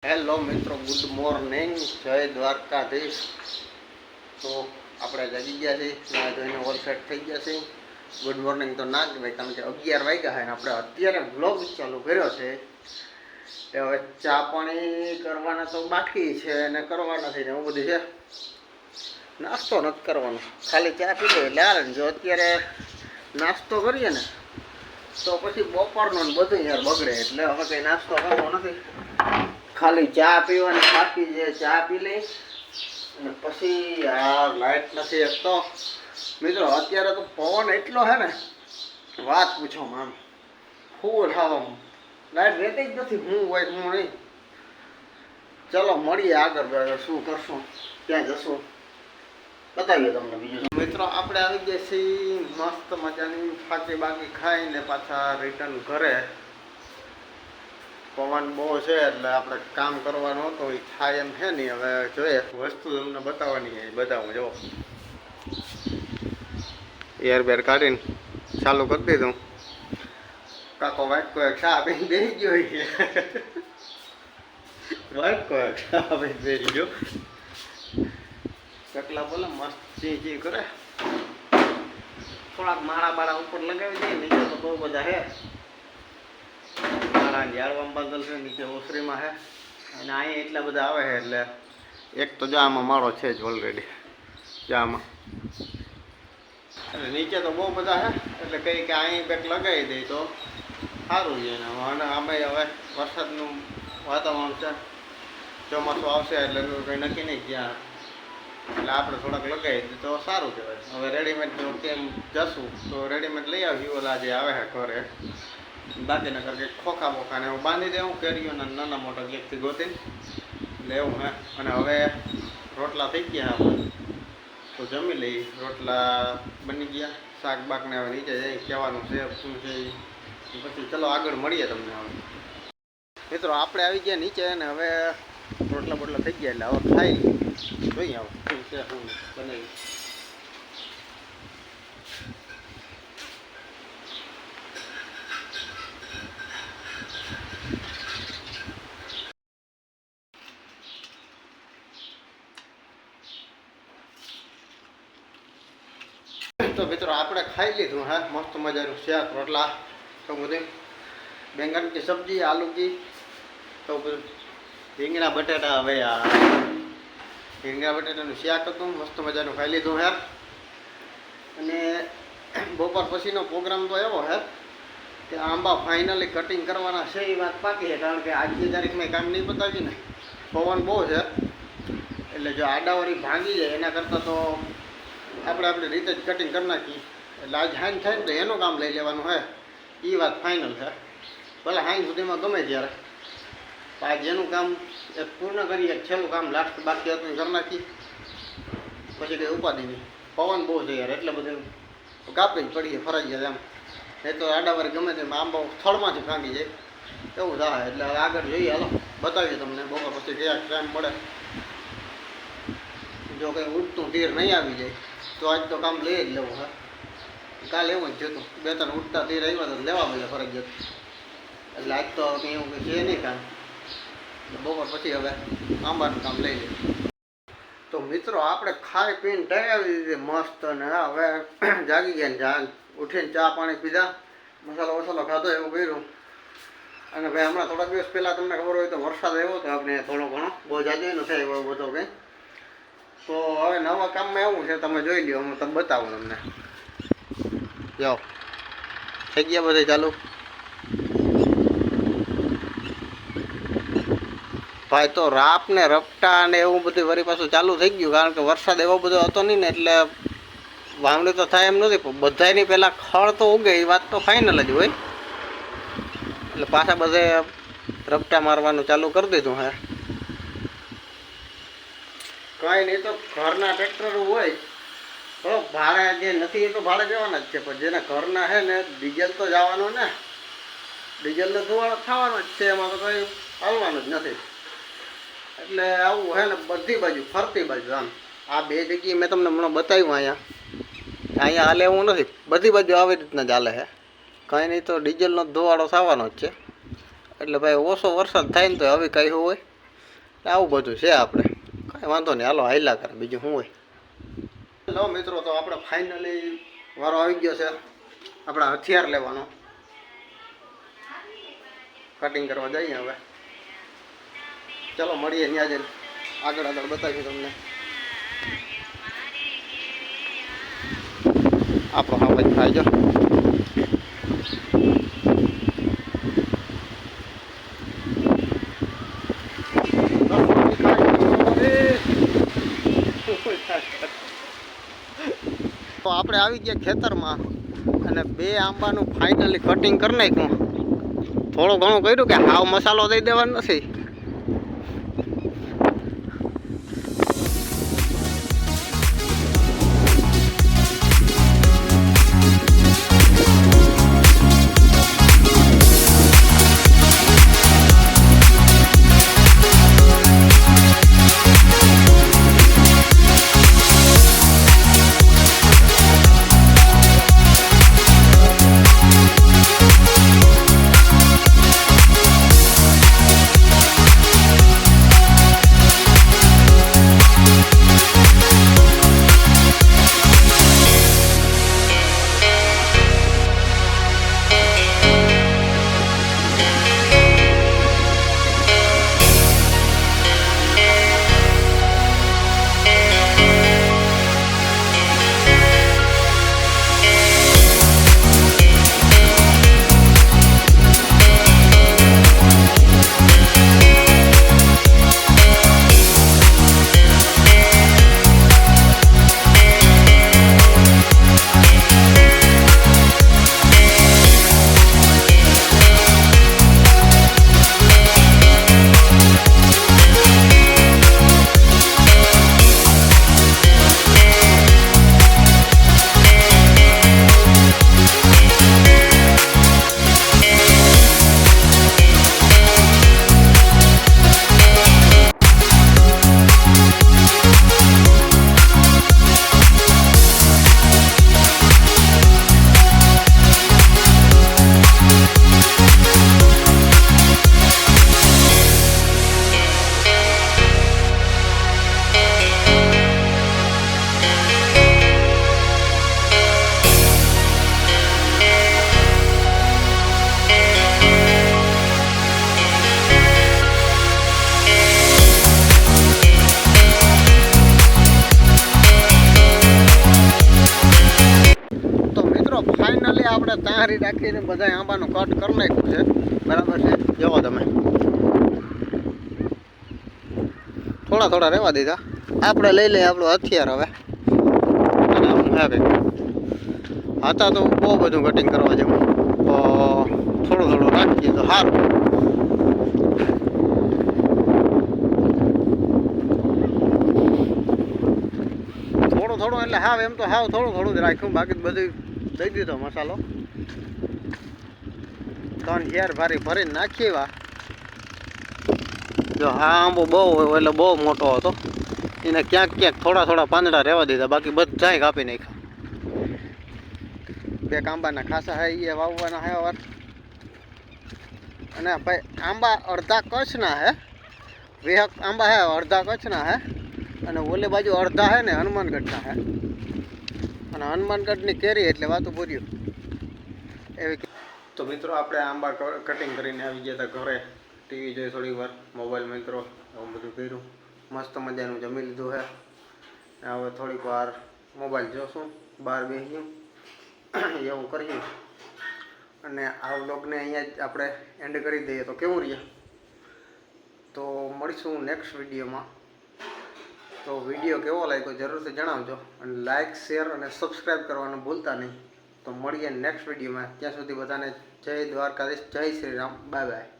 Hello મિત્રો, good morning, જય દ્વારકાધીશ. તો આપણે જાગી ગયા છીએ, ના જોઈને ઓલ સેટ થઈ ગયા છે. ગુડ મોર્નિંગ તો ના કહેવાય, કારણ કે 11 વાગ્યા છે ને આપણે અત્યારે વ્લોગ ચાલુ કર્યો છે. તે હવે ચા પાણી કરવાના તો બાકી છે અને કરવાના છે ને એવું બધું છે. નાસ્તો નથી કરવાનો, ખાલી ચા પી લે એટલે હાલે. જો અત્યારે નાસ્તો કરીએ ને તો પછી બપોરનો ને બધું યાર બગડે, એટલે હવે કંઈ નાસ્તો કરવો નથી. ખાલી ચા પીવાની બાકી છે, ચા પી લઈ અને પછી આ લાઇટ નથી. એક તો મિત્રો અત્યારે તો પવન એટલો છે ને વાત પૂછો આમ ફૂલ હવામાં લાઇટ રહેતી જ નથી. હું હોય હું નહીં. ચલો મળીએ આગળ, શું કરશું, ક્યાં જશું બતાવીએ તમને. બીજું મિત્રો આપણે આવી ગયા છીએ મસ્ત મજાની ફાકી બાકી ખાઈને પાછા રિટર્ન ઘરે. પવન બહુ છે એટલે આપણે કામ કરવાનું હતું, એ થાય એમ છે નહીં. હવે જોઈએ વસ્તુ તમને બતાવવાની, બતાવું. જો એરબેર કાઢીને ચાલુ કરી દીધું. કાકો વાટકો એક ચા પીને બેસી ગયો છે. વાટકો એક ચા પીને બેસી ગયો. ચકલા બોલે મસ્ત ચી કરે. થોડાક માળા બાળા ઉપર લગાવી દઈએ, નીચે તો બહુ બધા છે. ઝાડવામાં બાંધલ છે, નીચે ઓસરીમાં છે અને અહીંયા એટલા બધા આવે છે. એટલે એક તો જામાં માળો છે જ ઓલરેડી જામાં, એટલે નીચે તો બહુ બધા છે. એટલે કંઈ કે અહીં કંઈક લગાવી દઈ તો સારું છે. અને આમે હવે વરસાદનું વાતાવરણ છે, ચોમાસું આવશે એટલે કંઈ નક્કી નહીં ક્યાં, એટલે આપણે થોડાક લગાવી દઈએ તો સારું કહેવાય. હવે રેડીમેડ જો કેમ જશું તો રેડીમેડ લઈ આવ્યું ઓલા જે આવે છે ઘરે. બાકી નગર કે ખોખા બોખાને એવું બાંધી દેવું, કેરીઓના નાના મોટા ક્યાંકથી ગોતીને એટલે એવું હે. અને હવે રોટલા થઈ ગયા આપણે તો જમી લઈ. રોટલા બની ગયા, શાક બાકને હવે નીચે જઈ કહેવાનું છે શું છે પછી ચલો આગળ મળીએ તમને. હવે મિત્રો આપણે આવી ગયા નીચે ને હવે રોટલા બોટલા થઈ ગયા એટલે હવે ખાઈ જોઈએ હવે શું છે શું બનાવી. તો મિત્રો આપણે ખાઈ લીધું હે, મસ્ત મજાનું શાક રોટલા તો બધું, બેંગન કી સબ્જી, આલુ કી તો બધું, રીંગણા બટાટા. હવે આ રીંગણા બટાટાનું શાક હતું, મસ્ત મજાનું ખાઈ લીધું હે. અને બપોર પછીનો પ્રોગ્રામ તો એવો હે કે આંબા ફાઇનલી કટિંગ કરવાના છે. એ વાત પાકી છે, કારણ કે આજની તારીખમાં કામ નહીં બતાવી ને, પવન બહુ છે. એટલે જો આડાવાળી ભાંગી જાય એના કરતાં તો આપણે આપણી રીતે જ કટિંગ કરી નાખીએ. એટલે આજ હાઈન થાય ને તો એનું કામ લઈ લેવાનું હોય, એ વાત ફાઇનલ છે. ભલે હાઈન સુધીમાં ગમે ત્યારે આજ એનું કામ એક પૂર્ણ કરીએ, છેલ્લું કામ લાસ્ટ બાકી હતું કરી નાખીએ, પછી કંઈ ઉપાધિ નહીં. પવન બહુ છે યાર, એટલે બધું કાપી જ પડીએ ફરજિયાત એમ. એ તો આડાવાળી ગમે તેમ આંબો સ્થળમાંથી ભાંગી જાય એવું થાય. એટલે હવે આગળ જોઈએ, હાલો બતાવીએ તમને બપોર પછી ક્યાંક ટાઈમ મળે. જો કંઈ ઉડતું તીર નહીં આવી જાય તો આજ તો કામ લઈ જ લેવું. હા કાલે એવું જ જતું, 2-3 ઉડતા તીર આવ્યા તો લેવા મળે ફરજિયાત. એટલે આજ તો કંઈ એવું કંઈ છે નહીં કામ. બપોર પછી હવે આંબાનું કામ લઈ લઈએ. તો મિત્રો આપણે ખાઈ પીને ટકાવી દીધી મસ્ત, અને હવે જાગી ગયા ને ઉઠીને ચા પાણી પીધા, મસાલો વસાલો ખાધો એવું કર્યું. અને ભાઈ હમણાં થોડાક દિવસ પહેલાં તમને ખબર હોય તો વરસાદ આવ્યો હતો આપણે થોડો ઘણો, બહુ જાજો નથી આવ્યો બધો કંઈ. તો હવે નવા કામમાં એવું છે, તમે જોઈ લો, હું તમને બતાવું તમને. જાઓ થઈ ગયા બધે ચાલુ. ભાઈ તો રાપ ને રપટા ને એવું બધું વળી પાછું ચાલુ થઈ ગયું, કારણ કે વરસાદ એવો બધો હતો નહીં ને, એટલે વાવણી તો થાય એમ નથી. પણ બધાની પહેલાં ખળ તો ઉગે એ વાત તો ફાઇનલ જ હોય. એટલે પાછા બધે રપટા મારવાનું ચાલુ કરી દીધું હે. કાંઈ નહીં, તો ઘરના ટ્રેક્ટર હોય તો ભાડે જે નથી એ તો ભાડે જવાના જ છે. પણ જેના ઘરના છે ને ડીઝલ તો જવાનું ને, ડીઝલનો ધુવાળો થવાનો જ છે, એમાં તો કંઈ હાલવાનું જ નથી. એટલે આવું હે ને બધી બાજુ ફરતી બાજુ આમ આ બે જગ્યાએ મેં તમને હમણાં બતાવ્યું. અહીંયા હાલે એવું નથી, બધી બાજુ આવી રીતના જ હાલે છે. કંઈ નહીં, તો ડીઝલનો ધુવાળો થવાનો જ છે. એટલે ભાઈ ઓછો વરસાદ થાય ને તો હવે કહ્યું હોય આવું બધું છે આપણે, કાંઈ વાંધો નહીં, હાલો હાઈલા કરે, બીજું શું હોય. લો મિત્રો, તો આપણે ફાઇનલી વારો આવી ગયો છે આપણા હથિયાર લેવાનો. કટિંગ કરવા જઈએ હવે. ચલો મળીએ ત્યાં જઈને, આગળ આગળ બતાવીશું તમને. આપણો હા ભાઈ ખાઈ જો. તો આપણે આવી ગયા ખેતરમાં અને 2 આંબાનું ફાઇનલી કટિંગ કરી નાખ્યું. થોડું ઘણું કર્યું કે હાવ મસાલો દઈ દેવાનો નથી. આપણે તારી રાખીને બધા આંબાનું કટ કરી નાખ્યું છે, બરાબર છે. જોવો તમે, થોડા થોડા રહેવા દીધા. આપણે લઈ લઈએ આપણું હથિયાર હવે. અને હું હે હતા તો બહુ બધું કટિંગ કરવા જેવું, તો થોડું થોડું રાખીએ તો સારું. થોડું થોડું એટલે હાવ એમ તો હાવ થોડું થોડું જ રાખ્યું, બાકી બધું દઈ દીધો મસાલો. 3 હેર ભરીને નાખી. જો હા આંબો બહુ હોય એટલે બહુ મોટો હતો, એને ક્યાંક ક્યાંક થોડા થોડા પાંદડા રહેવા દીધા, બાકી બધાય કાપી નાખ્યા. 2 આંબાના ખાસા હે એ વાવવાના હે વાર. અને ભાઈ આંબા અડધા કચ્છના હે, 2 આંબા હે અડધા કચ્છના હે, અને ઓલે બાજુ અડધા હે ને હનુમાનગઢના હે. અને હનુમાનગઢની કેરી એટલે વાતું પૂર્યું એવી. તો મિત્રો આપણે આંબા કટિંગ કરીને આવી ગયા હતા ઘરે. ટીવી જોઈ થોડી વાર, મોબાઈલ મિત્રો એવું બધું કર્યું. મસ્ત મજાનું જમી લીધું છે. હવે થોડીક વાર મોબાઈલ જોશું, બહાર બેસ્યું એવું કરીએ. અને આ વ્લોગને અહીંયા જ આપણે એન્ડ કરી દઈએ તો કેવું રહે. તો મળીશું નેક્સ્ટ વિડીયોમાં. તો વિડીયો કેવો લાગ્યો જરૂરથી જણાવજો, અને લાઇક, શેર અને સબસ્ક્રાઈબ કરવાનું ભૂલતા નહીં. તો મળીએ નેક્સ્ટ વિડીયોમાં. ત્યાં સુધી બધાને જય દ્વારકાધીશ, જય શ્રી રામ, બાય બાય.